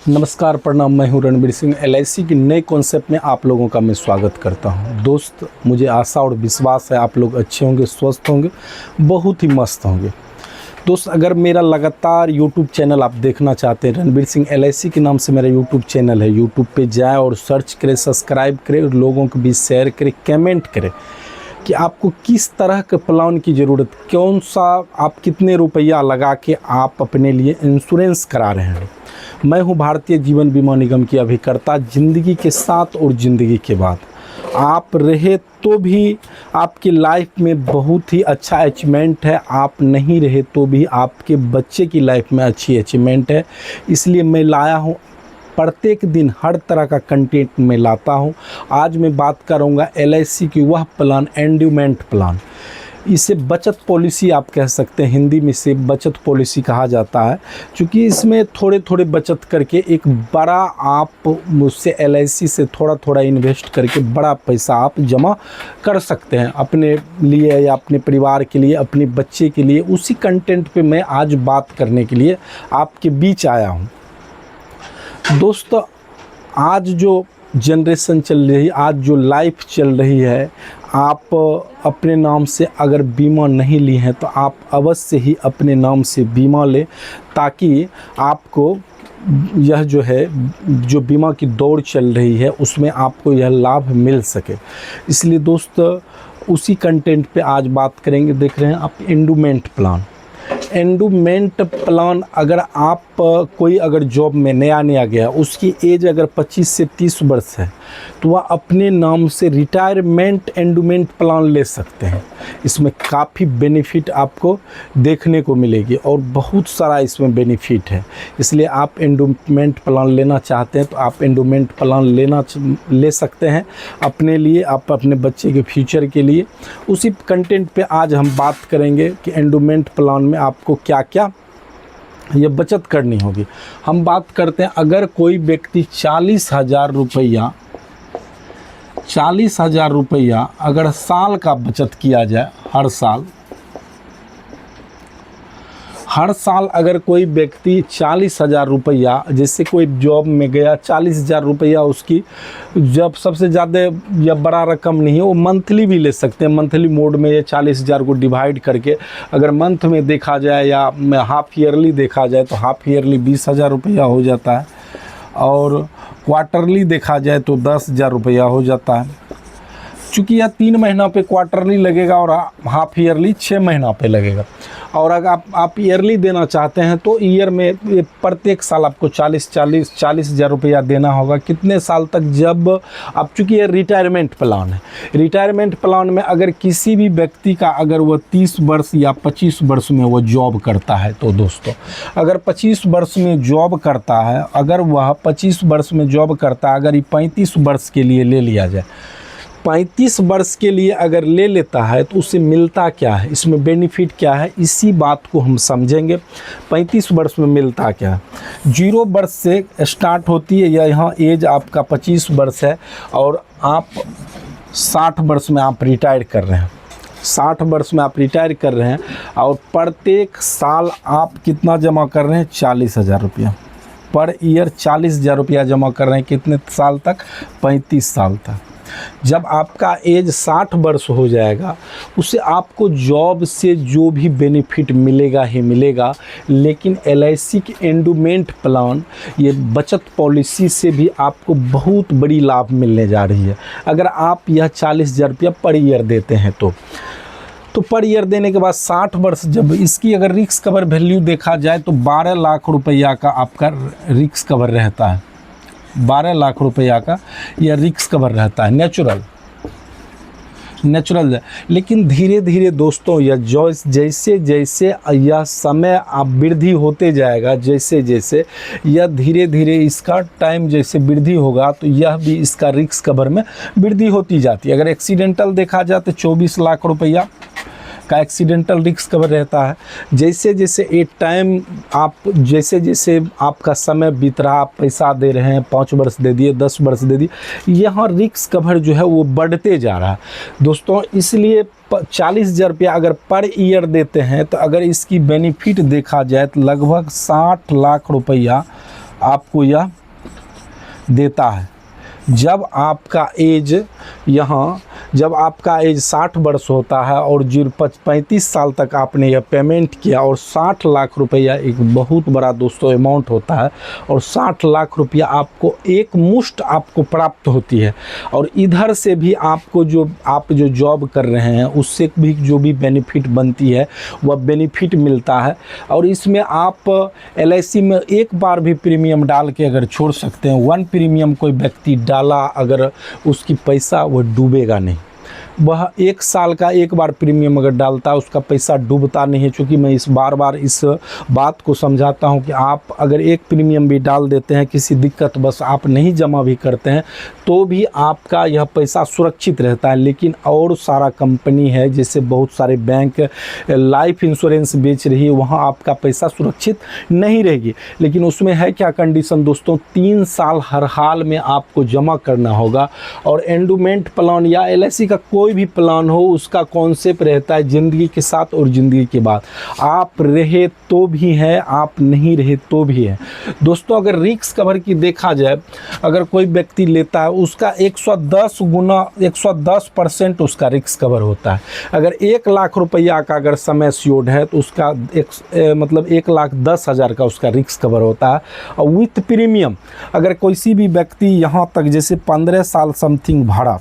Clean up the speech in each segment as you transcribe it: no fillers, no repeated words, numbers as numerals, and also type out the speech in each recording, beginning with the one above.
नमस्कार, प्रणाम। मैं हूं रणबीर सिंह। एलआईसी की नए कॉन्सेप्ट में आप लोगों का मैं स्वागत करता हूं। दोस्त, मुझे आशा और विश्वास है आप लोग अच्छे होंगे, स्वस्थ होंगे, बहुत ही मस्त होंगे। दोस्त, अगर मेरा लगातार यूट्यूब चैनल आप देखना चाहते हैं, रणबीर सिंह एलआईसी के नाम से मेरा यूट्यूब चैनल है। यूट्यूब पे जाएँ और सर्च करें, सब्सक्राइब करें और लोगों के बीच शेयर करें, कमेंट करें कि आपको किस तरह के प्लान की ज़रूरत, कौन सा, आप कितने रुपया लगा के आप अपने लिए इंश्योरेंस करा रहे हैं। मैं हूं भारतीय जीवन बीमा निगम की अभिकर्ता। ज़िंदगी के साथ और ज़िंदगी के बाद आप रहे तो भी आपकी लाइफ में बहुत ही अच्छा अचीवमेंट है, आप नहीं रहे तो भी आपके बच्चे की लाइफ में अच्छी अचीवमेंट है। इसलिए मैं लाया हूं, प्रत्येक दिन हर तरह का कंटेंट मैं लाता हूं। आज मैं बात करूंगा एलआईसी की वह प्लान, एंडोमेंट प्लान। इसे बचत पॉलिसी आप कह सकते हैं, हिंदी में इसे बचत पॉलिसी कहा जाता है, क्योंकि इसमें थोड़े थोड़े बचत करके एक बड़ा, आप मुझसे एलआईसी से थोड़ा थोड़ा इन्वेस्ट करके बड़ा पैसा आप जमा कर सकते हैं अपने लिए या अपने परिवार के लिए, अपने बच्चे के लिए। उसी कंटेंट पे मैं आज बात करने के लिए आपके बीच आया हूँ। दोस्तों, आज जो जनरेशन चल रही है, आज जो लाइफ चल रही है, आप अपने नाम से अगर बीमा नहीं ली हैं तो आप अवश्य ही अपने नाम से बीमा लें, ताकि आपको यह जो है, जो बीमा की दौड़ चल रही है उसमें आपको यह लाभ मिल सके। इसलिए दोस्त, उसी कंटेंट पे आज बात करेंगे। देख रहे हैं आप एंडोमेंट प्लान। एंडोमेंट प्लान, अगर आप कोई अगर जॉब में नया गया, उसकी एज अगर 25 से 30 वर्ष है तो वह अपने नाम से रिटायरमेंट एंडोमेंट प्लान ले सकते हैं। इसमें काफ़ी बेनिफिट आपको देखने को मिलेगी और बहुत सारा इसमें बेनिफिट है। इसलिए आप एंडोमेंट प्लान लेना चाहते हैं तो आप एंडोमेंट प्लान ले सकते हैं अपने लिए, आप अपने बच्चे के फ्यूचर के लिए। उसी कंटेंट पे आज हम बात करेंगे कि एंडोमेंट प्लान में आपको क्या क्या ये बचत करनी होगी। हम बात करते हैं, अगर कोई व्यक्ति 40,000 रुपया अगर साल का बचत किया जाए, हर साल अगर कोई व्यक्ति 40,000 रुपया, जैसे कोई जॉब में गया, 40,000 रुपया उसकी, जब सबसे ज़्यादा या बड़ा रकम नहीं है, वो मंथली भी ले सकते हैं। मंथली मोड में ये 40,000 को डिवाइड करके अगर मंथ में देखा जाए या हाफ ईयरली देखा जाए तो हाफ ईयरली 20,000 रुपया हो जाता है, और क्वार्टरली देखा जाए तो 10,000 रुपया हो जाता है। चूँकि यह 3 महीना पे क्वार्टरली लगेगा और हाफ ईयरली 6 महीना पे लगेगा। और अगर आप ईयरली देना चाहते हैं तो ईयर में प्रत्येक साल आपको 40,000 रुपया देना होगा। कितने साल तक? जब आप, चूँकि ये रिटायरमेंट प्लान है, रिटायरमेंट प्लान में अगर किसी भी व्यक्ति का अगर वह 30 वर्ष या 25 वर्ष में वो जॉब करता है, तो दोस्तों अगर 25 वर्ष में जॉब करता है, अगर वह 25 वर्ष में जॉब करता है, अगर ये 35 वर्ष के लिए ले लिया जाए, 35 वर्ष के लिए अगर ले लेता है तो उसे मिलता क्या है, इसमें बेनिफिट क्या है, इसी बात को हम समझेंगे। 35 वर्ष में मिलता क्या है? 0 वर्ष से स्टार्ट होती है, या यहाँ एज आपका 25 वर्ष है और आप 60 वर्ष में आप रिटायर कर रहे हैं। 60 वर्ष में आप रिटायर कर रहे हैं और प्रत्येक साल आप कितना जमा कर रहे हैं? 40,000 रुपया पर ईयर। 40,000 रुपया जमा कर रहे हैं कितने साल तक? 35 साल तक। जब आपका एज 60 वर्ष हो जाएगा, उससे आपको जॉब से जो भी बेनिफिट मिलेगा ही मिलेगा, लेकिन एलआईसी की एंडोमेंट प्लान, ये बचत पॉलिसी से भी आपको बहुत बड़ी लाभ मिलने जा रही है। अगर आप यह 40,000 रुपया पर ईयर देते हैं तो पर ईयर देने के बाद 60 वर्ष, जब इसकी अगर रिस्क कवर वैल्यू देखा जाए तो 12 लाख रुपया का आपका रिस्क कवर रहता है। 12 लाख रुपया का यह रिस्क कवर रहता है, नेचुरल। लेकिन धीरे धीरे दोस्तों, यह जैसे जैसे यह समय आप वृद्धि होते जाएगा, जैसे जैसे यह धीरे धीरे इसका टाइम जैसे वृद्धि होगा तो यह भी इसका रिस्क कवर में वृद्धि होती जाती है। अगर एक्सीडेंटल देखा जाए तो 24 लाख रुपया का एक्सीडेंटल रिस्क कवर रहता है। जैसे जैसे एक टाइम आप, जैसे जैसे आपका समय बीत रहा, आप पैसा दे रहे हैं, 5 वर्ष दे दिए, 10 वर्ष दे दिए, यहाँ रिस्क कवर जो है वो बढ़ते जा रहा है दोस्तों। इसलिए 40,000 रुपया अगर पर ईयर देते हैं तो अगर इसकी बेनिफिट देखा जाए तो लगभग 60 लाख रुपया आपको यह देता है। जब आपका एज जब आपका एज 60 वर्ष होता है और 35 साल तक आपने यह पेमेंट किया, और 60 लाख रुपया एक बहुत बड़ा दोस्तों अमाउंट होता है, और 60 लाख रुपया आपको एक मुश्त आपको प्राप्त होती है। और इधर से भी आपको आप जो जॉब कर रहे हैं उससे भी जो भी बेनिफिट बनती है वह बेनिफिट मिलता है। और इसमें आप LIC में एक बार भी प्रीमियम डाल के अगर छोड़ सकते हैं, 1 प्रीमियम कोई व्यक्ति डाला अगर उसकी पैसा वह डूबेगा नहीं। वह 1 साल का एक बार प्रीमियम अगर डालता है उसका पैसा डूबता नहीं है। चूँकि मैं बार बार इस बात को समझाता हूं कि आप अगर एक प्रीमियम भी डाल देते हैं, किसी दिक्कत बस आप नहीं जमा भी करते हैं, तो भी आपका यह पैसा सुरक्षित रहता है। लेकिन और सारा कंपनी है, जैसे बहुत सारे बैंक लाइफ इंश्योरेंस बेच रही है, वहाँ आपका पैसा सुरक्षित नहीं रहेगी। लेकिन उसमें है क्या कंडीशन दोस्तों, 3 साल हर हाल में आपको जमा करना होगा। और एंडोमेंट प्लान या LIC का कोई भी प्लान हो, उसका कॉन्सेप्ट रहता है ज़िंदगी के साथ और ज़िंदगी के बाद। आप रहे तो भी है, आप नहीं रहे तो भी है। दोस्तों अगर रिस्क कवर की देखा जाए, अगर कोई व्यक्ति लेता है उसका 110% उसका रिस्क कवर होता है। अगर 1 लाख रुपया का अगर सम एश्योर्ड है तो उसका 1,10,000 का उसका रिस्क कवर होता है। और विथ प्रीमियम अगर किसी भी व्यक्ति यहाँ तक जैसे 15 साल समथिंग भरा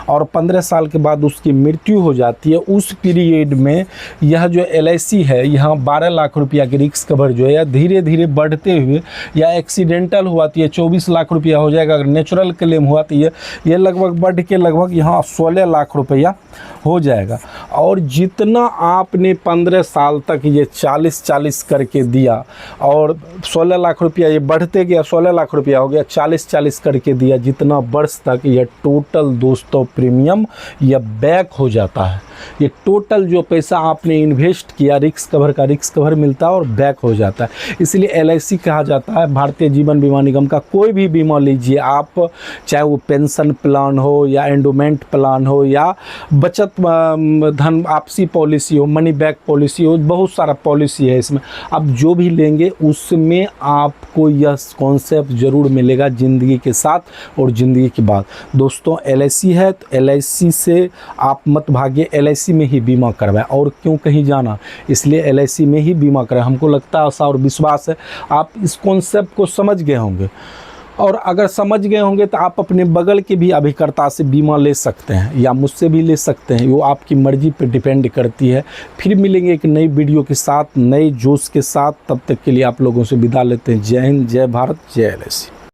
और 15 साल के बाद उसकी मृत्यु हो जाती है, उस पीरियड में यह जो LIC है यहाँ 12 लाख रुपया की रिस्क कवर जो है या धीरे धीरे बढ़ते हुए, या एक्सीडेंटल हुआ तो ये 24 लाख रुपया हो जाएगा। अगर नेचुरल क्लेम हुआ तो ये लगभग बढ़ के लगभग यहाँ 16 लाख रुपया हो जाएगा। और जितना आपने 15 साल तक ये 40-40 करके दिया, और 16 लाख रुपया ये बढ़ते गया, 16 लाख रुपया हो गया, 40-40 करके दिया, जितना वर्ष तक ये टोटल दोस्तों प्रीमियम यह बैक हो जाता है। ये टोटल जो पैसा आपने इन्वेस्ट किया, रिस्क कवर का रिस्क कवर मिलता है और बैक हो जाता है। इसलिए LIC कहा जाता है, भारतीय जीवन बीमा निगम का कोई भी बीमा लीजिए आप, चाहे वो पेंशन प्लान हो या एंडोमेंट प्लान हो या बचत धन आपसी पॉलिसी हो, मनी बैक पॉलिसी हो, बहुत सारा पॉलिसी है इसमें। आप जो भी लेंगे उसमें आपको यह कॉन्सेप्ट ज़रूर मिलेगा ज़िंदगी के साथ और ज़िंदगी के बाद। दोस्तों LIC है तो LIC से आप मत भागिए, LIC में ही बीमा करवाएं। और क्यों कहीं जाना, इसलिए LIC में ही बीमा कराएं। हमको लगता है, आशा और विश्वास है आप इस कॉन्सेप्ट को समझ गए होंगे। और अगर समझ गए होंगे तो आप अपने बगल के भी अभिकर्ता से बीमा ले सकते हैं या मुझसे भी ले सकते हैं, वो आपकी मर्ज़ी पर डिपेंड करती है। फिर मिलेंगे एक नई वीडियो के साथ, नए जोश के साथ। तब तक के लिए आप लोगों से विदा लेते हैं। जय हिंद, जय भारत, जय LIC।